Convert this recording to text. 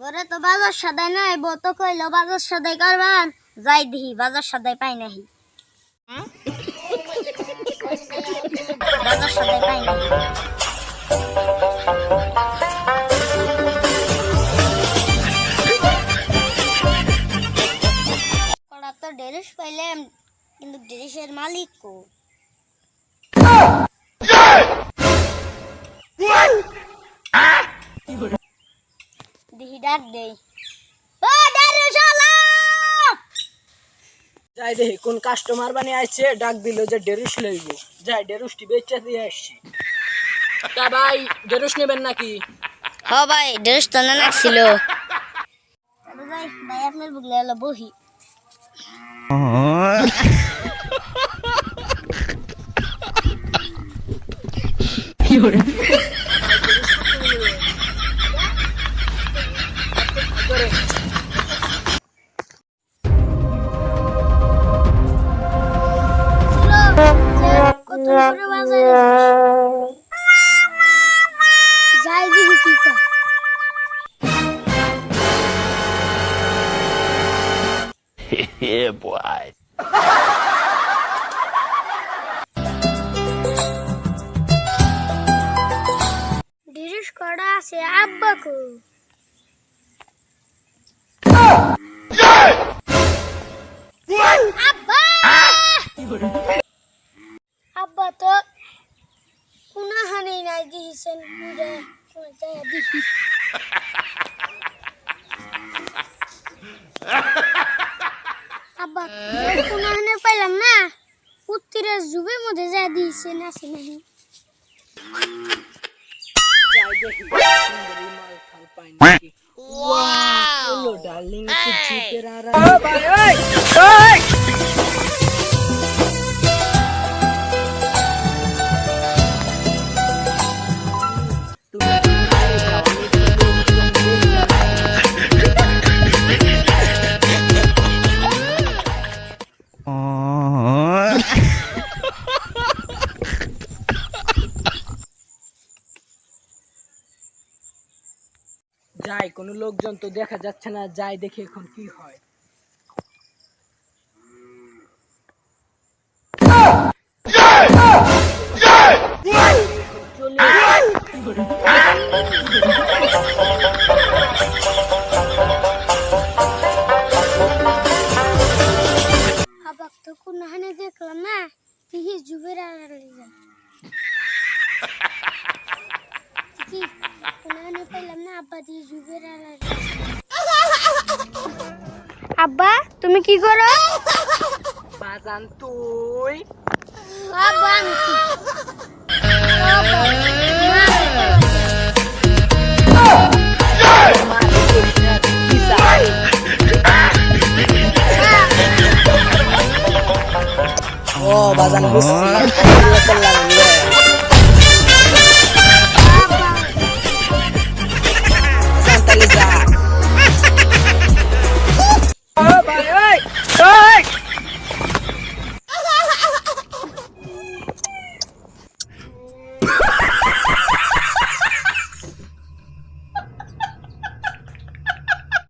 ঘরে তো বাজার সদাই নাই, বউ তো কইলো বাজার সদাই করবান, যাই দিহি বাজার সদাই পাই নাহি। বাজার সদাই পাই নাহি। ওরা তো ড্রেস পাইলাম, কিন্তু ড্রেসের মালিক কো? দিহি ডাক দেই, ও ড্রেসওয়ালা! যাই দেখি কোন কাস্টমার বানি আইছে, ডাক দিল যে ডেরুস লইব। যাই ডেরুসটি বেচা দিয়ে আসছি। তা ভাই ডেরুস নেবেন নাকি? হ ভাই, ড্রেস তো না ছিল। ভাই ভাই আপনার বুগলে হলো বহি। কি হরে যাই দিহি কি কর। Yeah, boy. ড্রেস করা আছে আব্বা কো? আব্বা! আব্বা তো কোনা হানি নাই দিছেন পুরে কোথায় দিছি। আব্বা কোনা হানে পাইলাম না, উত্তরের জুবের মধ্যে যা দিছেন আছে নাহি। যাই দেখি সুন্দরী মাল খাল পাই নাকি। ওয়াও ডার্লিং একটু ঝুঁকের আরাম। ও ভাই ওই ওই যাই কোনো লোকজন তো দেখা যাচ্ছে না, যাই দেখি এখন কি হয়। আব্বা তো কোনা হানে দেখলাম না, দিহি জুবের আড়ালে যা কি কোনা হানে পাইলাম না, আব্বা দিহি জুবের আড়ালে। আব্বা তুমি কি করো? বাজান তুই আব্বা আমি কি? ও বাজান বুঝছি করলাম সান্তালি যা। ও ভাই ওই ওই